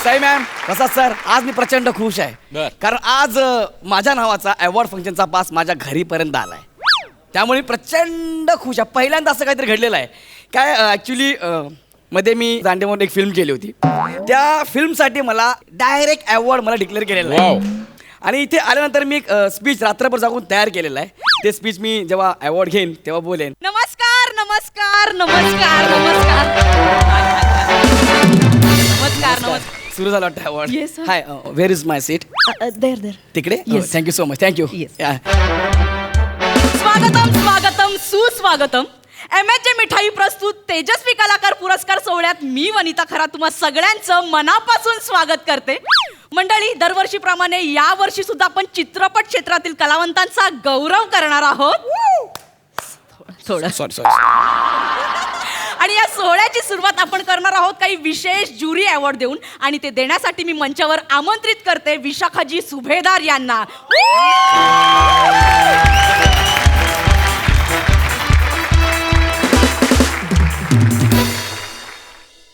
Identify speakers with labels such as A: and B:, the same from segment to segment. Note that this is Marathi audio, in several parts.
A: साई मॅम कसा सर आज मी प्रचंड खुश आहे कारण आज माझ्या नावाचा अवॉर्ड फंक्शनचा पास माझ्या घरीपर्यंत आलाय त्यामुळे प्रचंड खुश आहे. पहिल्यांदा असं काहीतरी घडलेलं आहे काय ॲक्च्युली मध्ये मी दांडेमोहन एक फिल्म केली होती त्या फिल्मसाठी मला डायरेक्ट अवॉर्ड मला डिक्लेअर केलेला आहे आणि इथे आल्यानंतर मी एक स्पीच रात्रभर जागून तयार केलेलं आहे. ते स्पीच मी जेव्हा अवॉर्ड घेईन तेव्हा बोलेन.
B: नमस्कार नमस्कार नमस्कार नमस्कार नमस्कार नमस्कार.
A: सुरू झालं वाटतं award.
B: Yes, sir.
A: Hi where is my seat.
B: There
A: तिकडे
B: Yes.
A: Thank you so much thank you.
B: स्वागतम स्वागतम सुस्वागतम. MHJ मिठाई प्रस्तुत तेजस्वी कलाकार पुरस्कार सोहळ्यात मी वनिता खरा तुम्हा सगळ्यांचं मनापासून स्वागत करते. मंडळी दरवर्षीप्रमाणे या वर्षी सुद्धा आपण चित्रपट क्षेत्रातील कलावंतांचा गौरव करणार आहोत. थोडं
A: सॉरी
B: आणि या सोहळ्याची सुरुवात आपण करणार आहोत काही विशेष ज्युरी अवॉर्ड देऊन आणि ते देण्यासाठी मी मंचावर आमंत्रित करते विशाखाजी सुभेदार यांना.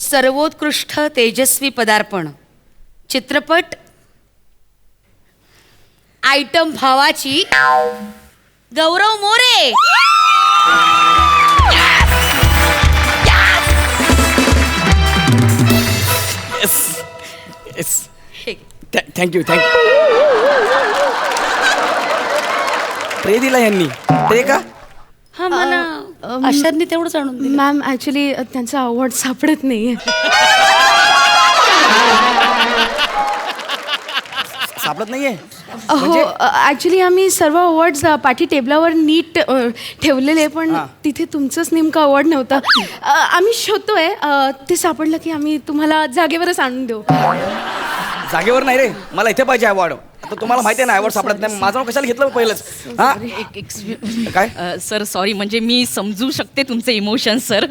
C: सर्वोत्कृष्ट तेजस्वी पदार्पण चित्रपट आयटम भावाची गौरव मोरे.
A: थँक्यू ट्रे दिला यांनी. ट्रे का
C: हा मला अशांनी तेवढंच आणून दिलं.
D: मॅम ॲक्च्युली त्यांचा अवॉर्ड सापडत नाहीये.
A: सापडत नाहीये.
D: हो ॲक्च्युली आम्ही सर्व अवॉर्ड्स पाठी टेबलावर नीट ठेवलेले पण तिथे तुमचंच नेमकं अवॉर्ड नव्हता. आम्ही शोधतोय ते सापडलं की आम्ही तुम्हाला जागेवरच आणून देऊ.
A: जागेवर नाही रे मला इथे पाहिजे अवॉर्ड. आता तुम्हाला माहिती आहे ना अवॉर्ड सापडत नाही माझं नाव कशाला घेतलं पहिलंच. हा काय
B: सर सॉरी म्हणजे मी समजू शकते तुमचे इमोशन्स सर.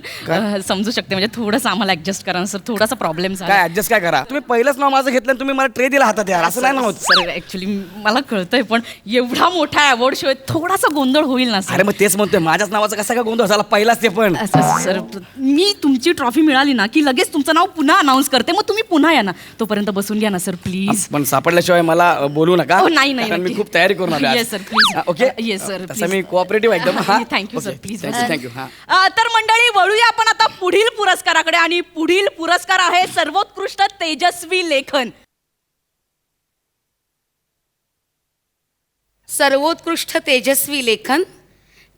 B: समजू शकते म्हणजे थोडंसं आम्हाला ऍडजस्ट करा सर. थोडासा प्रॉब्लेम झाला.
A: काय ऍडजस्ट काय करा तुम्ही पहिलंच नाव माझं घेतलं आणि तुम्ही मला ट्रे दिला हातात यार असं नाही ना होत.
B: सर ऍक्च्युली मला कळतंय पण एवढा मोठा अवॉर्ड शो आहे थोडासा गोंधळ होईल ना सर.
A: अरे मग तेच म्हणतोय माझ्याच नावाचा कसा काय गोंधळ झाला पहिलाच ते पण.
B: सर मी तुमची ट्रॉफी मिळाली ना की लगेच तुमचं नाव पुन्हा अनाऊन्स करते मग तुम्ही पुन्हा या ना. तोपर्यंत बसून घ्या ना सर प्लीज.
A: पण सापडल्याशिवाय मला बोलू नका.
B: नाही नाही
A: कारण मी खूप तयारी करून आलो.
B: Yes sir please.
A: Okay
B: yes sir
A: तसं मी कोऑपरेटिव्ह एकदम. हा
B: थँक्यू सर प्लीज.
A: थँक्यू.
B: तर मंडळी वळूया आपण आता पुढील पुरस्काराकडे आणि पुढील पुरस्कार आहे सर्वोत्कृष्ट तेजस्वी लेखन.
C: सर्वोत्कृष्ट तेजस्वी लेखन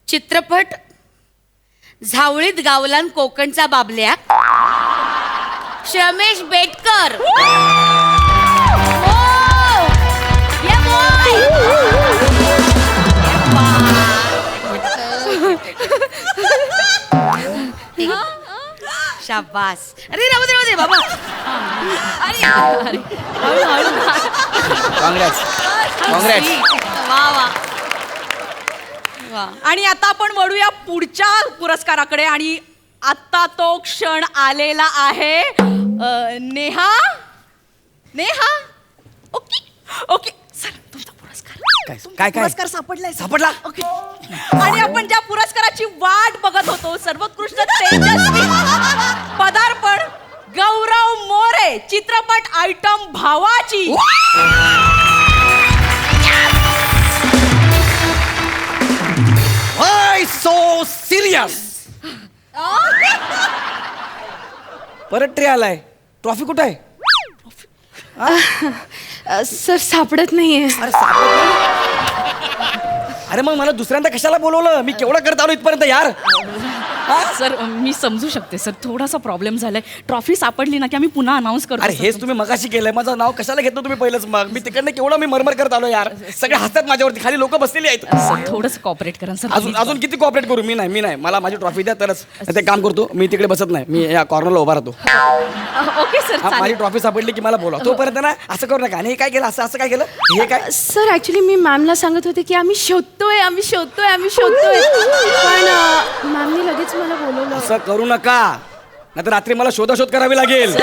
C: चित्रपट झावळीत गावलान कोकणचा बाबल्या श्रमेश बेटकर. शाबास. अरे राहू दे बाबा. अरे
A: काँग्रेस काँग्रेस.
C: वा.
B: आणि आता आपण वळूया पुढच्या पुरस्काराकडे आणि आता तो क्षण आलेला आहे. Neha Neha okay okay sir तुमचा
A: काय
B: पुरस्कार सापडलाय.
A: सापडला.
B: ओके आणि आपण ज्या पुरस्काराची वाट बघत होतो सर्वोत्कृष्ट तेजस्वी पदार्पण गौरव मोरे चित्रपट आयटम भावाची.
A: Why so serious? परत ट्रे आलाय. ट्रॉफी कुठं आहे.
D: सर सापडत नाहीये.
A: अरे सापडत नाही. अरे मग मला दुसऱ्यांदा कशाला बोलवलं मी केवढं करत आलो इथपर्यंत यार.
B: सर मी समजू शकते सर थोडासा प्रॉब्लेम झालाय. ट्रॉफी सापडली ना की आम्ही पुन्हा अनाऊन्स करतो.
A: अरे हेच तुम्ही मगाशी केलंय माझं नाव कशाला घेतलं तुम्ही पहिलंच. मग मी तिकडनं केवढं मी मरमर करत आलो यार. सगळे हसतात माझ्यावरती खाली लोक बसलेली आहेत.
B: सर थोडंसं कॉपरेट करा सर.
A: अजून किती कॉपरेट करू. मी नाही मला माझी ट्रॉफी द्या तरच. ते काम करतो मी तिकडे बसत नाही मी या कॉर्नरला उभा राहतो.
B: ओके सर
A: माझी ट्रॉफी सापडली की मला बोला. तोपर्यंत ना असं करू नका. आणि हे काय केलं असं काय केलं हे काय.
D: सर ॲक्च्युली मी मॅमला सांगत होते की आम्ही शोधतोय पण मॅमनी लगेच मला बोलवलं.
A: असं करू नका नाहीतर रात्री मला शोधाशोध करावी लागेल.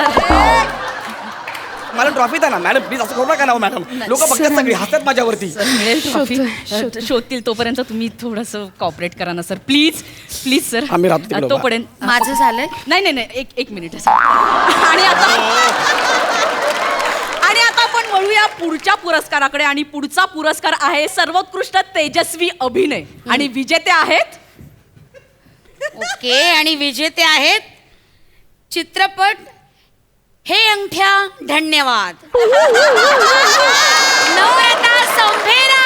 A: मला ट्रॉफी द्या ना मॅडम प्लीज. असं करू नका ना मॅडम. लोक बघतात सगळी हसतात माझ्यावरती.
B: मिळेल ट्रॉफी शोधतील तोपर्यंत तुम्ही थोडंसं कॉपरेट करा ना सर प्लीज प्लीज सर.
A: आम्ही राहतो तिकडे उभा.
B: तोपर्यंत
C: माझं झालंय.
B: नाही एक मिनिट आणि आता पुढच्या पुरस्काराकडे आणि पुढचा पुरस्कार आहे सर्वोत्कृष्ट तेजस्वी अभिनय आणि विजेते आहेत
C: ओके आणि विजेते आहेत चित्रपट हे अंगठ्या धन्यवाद नम्रता संभेरा.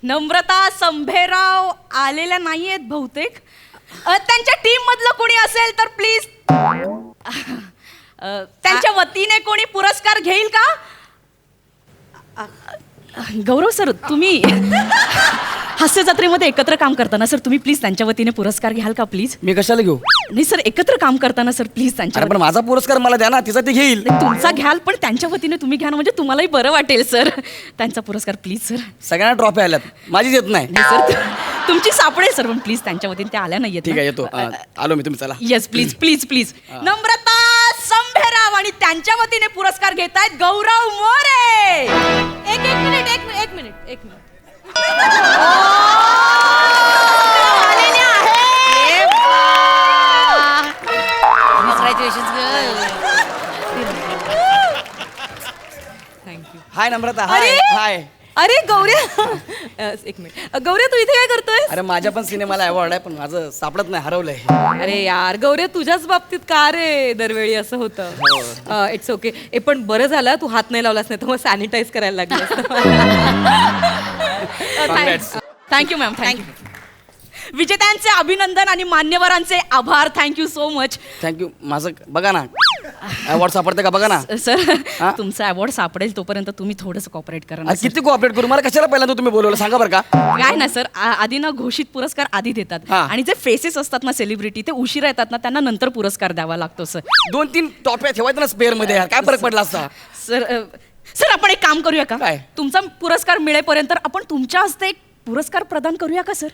B: नम्रता संभेराव आलेल्या नाहीयेत बहुतेक. त्यांच्या टीम मधलं कोणी असेल तर प्लीज त्यांच्या वतीने कोणी पुरस्कार घेईल का? गौरव सर, तुम्ही हास्य जत्रेमध्ये एकत्र काम करताना सर, तुम्ही प्लीज त्यांच्या वतीने पुरस्कार घ्याल का प्लीज?
A: मी कशाला घेऊ?
B: नाही सर, एकत्र काम करताना सर प्लीज त्यांच्या
A: अरे पण माझा पुरस्कार मला द्या ना, तिचा ते घेईल.
B: नाही, तुमचा घ्याल पण त्यांच्या वतीने तुम्ही घ्या ना, म्हणजे तुम्हालाही बरं वाटेल सर. त्यांचा पुरस्कार प्लीज सर.
A: सगळ्यांना ट्रॉफी आल्यात, माझीच येत नाही.
B: नाही सर, तुमची सापडेल सर, पण प्लीज त्यांच्या वतीने त्या आल्या नाहीयेत.
A: ठीक आहे, येतो. आलो मी, तुम्ही चला.
B: Yes please please please. Namrata Sambherao आणि त्यांच्या वतीने पुरस्कार घेत आहेत गौरव मोरे.
C: एक मिनिट
A: हाय नम्रता. हाय
B: अरे!
A: हाय.
B: अरे गौऱ्या, एक मिनिट. गौऱ्या, तू इथे काय करतोय?
A: अरे माझ्या पण सिनेमाला अवॉर्ड आहे, पण माझं सापडत नाही, हरवलंय.
E: अरे यार गौऱ्या, तुझ्याच बाबतीत का रे दरवेळी असं होतं? It's okay. पण बरं झालं तू हात नाही लावलास, नाही तर मग सॅनिटाईज करायला लागलं.
A: Congrats.
B: Thank you ma'am, thank you. विजेत्यांचे अभिनंदन आणि मान्यवरांचे आभार. Thank you so much.
A: थँक्यू. माझं बघा ना, अवॉर्ड सापडते का बघा ना.
B: सर,
A: हा?
B: तुमचा अवॉर्ड सापडेल तोपर्यंत तुम्ही थोडंसं कॉपरेट करा ना,
A: अरे
B: सर.
A: किती कोऑपरेट करू? मला कशाला पहिल्यांदा तुम्ही बोलवलं सांगा बरं का.
B: काय ना सर, आधी ना घोषित पुरस्कार आधी देतात
A: हा.
B: आणि जे फेसेस असतात ना सेलिब्रिटी, ते उशिरा येतात ना, त्यांना नंतर पुरस्कार द्यावा लागतो सर.
A: 2-3 टॉप्या ठेवायचं ना स्पेअर मध्ये, यार काय फरक पडला असता.
B: सर आपण एक काम करूया का?
A: काय?
B: तुमचा पुरस्कार मिळेपर्यंत आपण तुमच्या हस्ते एक पुरस्कार प्रदान करूया का सर?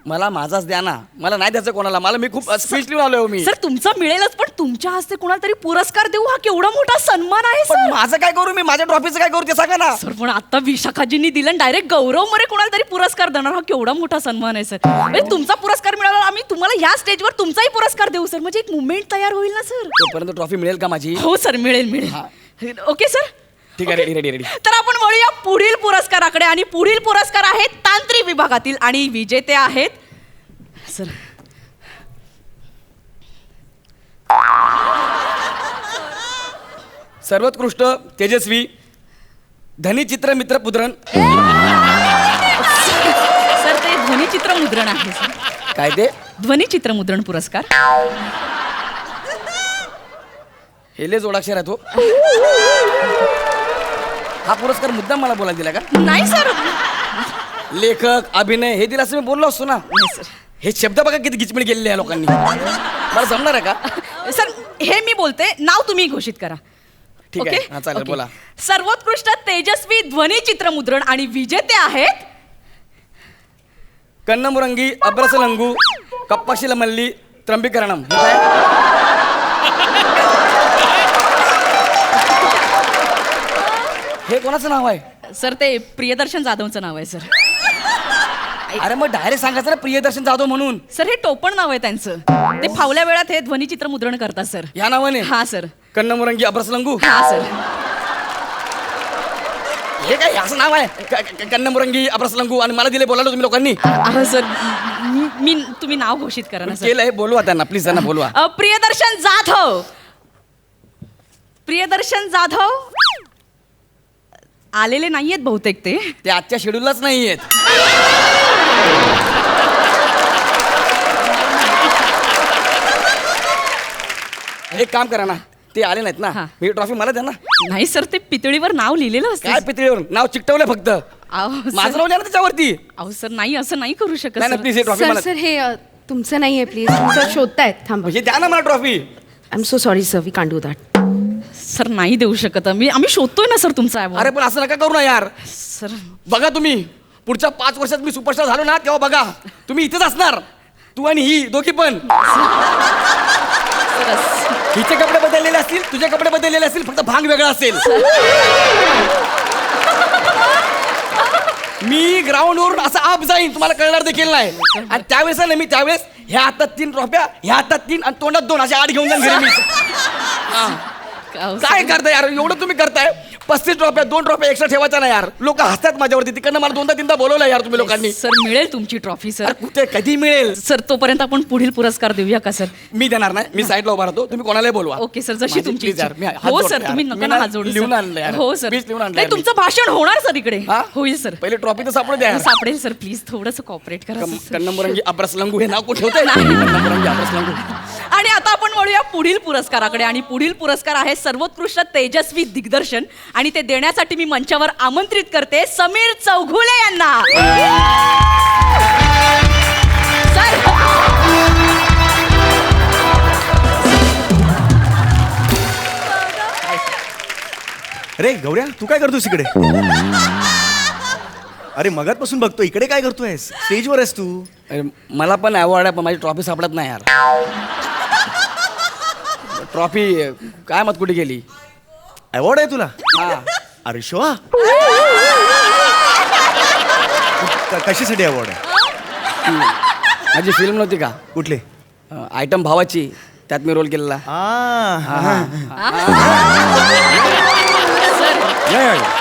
A: मला माझाच द्या ना, मला नाही द्यायचं कोणाला. मला मी खूप स्पीच लिहून आलोय मी.
B: सर तुमचं मिळेलच, पण तुमच्या हस्ते कोणाला तरी पुरस्कार देऊ, हा केवढा मोठा सन्मान आहे
A: पण
B: सर.
A: माझं काय करू? मी माझ्या ट्रॉफीचं काय करू ते सांगा ना.
B: सर पण आता विशाखाजींनी दिलं, डायरेक्ट गौरव मोरे कोणाला तरी पुरस्कार देणार, हा केवढा मोठा सन्मान आहे सर. म्हणजे तुमचा पुरस्कार मिळाला, आम्ही तुम्हाला ह्या स्टेजवर तुमचाही पुरस्कार देऊ सर, म्हणजे एक मुवमेंट तयार होईल ना सर.
A: तोपर्यंत ट्रॉफी मिळेल का माझी?
B: हो सर, मिळेल मिळेल. ओके सर,
A: ठीक आहे. Ready ready ready.
B: तर आपण वळूया पुढील पुरस्काराकडे आणि पुढील पुरस्कार आहेत तांत्रिक विभागातील आणि विजेते आहेत सर
A: सर्वोत्कृष्ट तेजस्वी धनी चित्र मित्र पुद्रण.
B: सर ते ध्वनिचित्र मुद्रण आहे सर.
A: काय ते?
B: ध्वनिचित्र मुद्रण पुरस्कार.
A: हेले जोडाक्षर आहे तो. हा पुरस्कार मुद्दाम मला बोलायला दिला का?
B: नाही सर.
A: लेखक अभिनय हे दिला असं मी बोललो असतो ना.
B: नाही सर.
A: हे शब्द बघा किती गिचमिड केलेले आहे लोकांनी. मला जमणार आहे का?
B: सर हे मी बोलते, नाव तुम्ही घोषित करा.
A: ठीक आहे.
B: ओके?
A: हा चालेल,
B: ओके.
A: बोला.
B: सर्वोत्कृष्ट तेजस्वी ध्वनिचित्र मुद्रण आणि विजेते आहेत
A: कन्नमुरंगी अब्रसलंगू कप्पाशीला मल्ली त्र्यंबीकरणम. हे कोणाचं नाव आहे?
B: सर ते प्रियदर्शन जाधवचं नाव आहे सर.
A: अरे मग डायरेक्ट सांगायचं ना प्रियदर्शन जाधव म्हणून.
B: सर हे टोपण नाव आहे त्यांचं. ते फावल्या वेळात हे ध्वनिचित्र मुद्रण करतात सर.
A: या नावाने?
B: हा सर.
A: कन्नमुरंगी अब्रसलंगू.
B: हा सर.
A: हे काय असं नाव आहे? कन्नमुरंगी अब्रसलंगू आणि मला दिले बोलायला तुम्ही लोकांनी.
B: सर मी तुम्ही नाव घोषित करा ना सर.
A: केलंय, बोलवा त्यांना प्लीज, त्यांना बोलवा.
B: प्रियदर्शन जाधव. प्रियदर्शन जाधव आलेले नाहीयेत बहुतेक ते.
A: ते आजच्या शेड्यूललाच नाही आहेत. एक काम करा ना, ते आले नाहीत ना,
B: हा.
A: ही ट्रॉफी मला द्या ना.
B: नाही सर, ते पितळीवर नाव लिहिलेलं असतं.
A: काय पितळीवर नाव चिकटवलंय फक्त.
B: अहो, सर.
A: माझं नाव द्या ना त्याच्यावरती.
B: अहो सर, नाही असं नाही करू शकत
A: नाही ना,
B: सर.
A: प्लीज हे ट्रॉफी
D: सर
A: मला.
D: सर हे तुमचं नाही आहे प्लीज. तुमचं शोधतायत. थांबा.
A: हे द्या ना मला trophy.
D: I am so sorry sir, we can't do that.
B: Sir नाही देऊ शकत आम्ही शोधतोय ना सर तुमचा award.
A: अरे पण असं नका करू ना यार.
B: सर
A: बघा तुम्ही पुढच्या 5 वर्षात मी सुपरस्टार झालो ना, तेव्हा बघा तुम्ही इथेच असणार, तू आणि ही दोघी पण. हिचे कपडे बदललेले असतील, तुझे कपडे बदललेले असतील, फक्त भांग वेगळा असेल. मी ग्राउंडवरून असं आप जाईन तुम्हाला कळणार देखील नाही. आणि त्यावेळेस आहे ना मी त्यावेळेस ह्या हातात 3 ट्रॉफ्या, ह्या हातात 3 आणि तोंडात 2 अशा 8 घेऊन जाईन घरी मी. हा. काय करताय यार, एवढं तुम्ही करताय. 35 ट्रॉफ्या, 2 ट्रॉफ्या एक्स्ट्रा ठेवायचा नाही यार. लोक हसतात माझ्यावरती. तिकडनं मला 2दा-3दा बोलवलं यार तुम्ही लोकांनी.
B: सर मिळेल तुमची ट्रॉफी सर.
A: अरे कुठे कधी मिळेल?
B: सर तोपर्यंत आपण पुढील पुरस्कार देऊया का सर?
A: मी देणार नाही, मी साईडला उभा राहतो. तुम्ही कोणालाही बोलवा.
B: ओके सर, जशी
A: माझी
B: तुमची
A: please यार,
B: इच्छा.
A: मी हात
B: हो
A: जोडतो
B: सर,
A: यार.
B: तुम्ही
A: मी
B: नका
A: ना
B: ना हात जोडू
A: लिहून
B: सर.
A: आणलं यार.
B: हो सर.
A: Please लिहून आणलं
B: नाही
A: यार मी.
B: तुमचं भाषण होणार सर इकडे.
A: हा?
B: होईल सर.
A: पहिले ट्रॉफी तर सापडू द्या यार.
B: सापडेल सर, प्लीज थोडंसं कॉपरेट करा सर.
A: कन्नमरंगी अब्रस लंगू हे नाव कुठे होतंय? कन्नमरंगी अब्रस लंगू.
B: आणि आता आपण वळूया पुढील पुरस्काराकडे. आणि पुढील पुरस्कार आहे सर्वोत्कृष्ट तेजस्वी दिग्दर्शन. आणि ते देण्यासाठी मी मंचावर आमंत्रित करते समीर चौघुले यांना. सर
F: अरे गौऱ्या तू काय करतोस इकडे? अरे मगातपासून बघतो इकडे काय करतोय? स्टेजवर आहेस तू.
A: अरे, मला पण अवॉर्ड आहे पण माझी ट्रॉफी सापडत नाही यार. ट्रॉफी काय मत कुठे गेली?
F: अवॉर्ड आहे तुला?
A: हा.
F: अरे शोभा कशासाठी अवॉर्ड आहे?
A: माझी फिल्म नव्हती का
F: कुठले?
A: आयटम भावाची, त्यात मी रोल केलेला.
F: आ, हा, हा.
B: सर
F: या, या, या.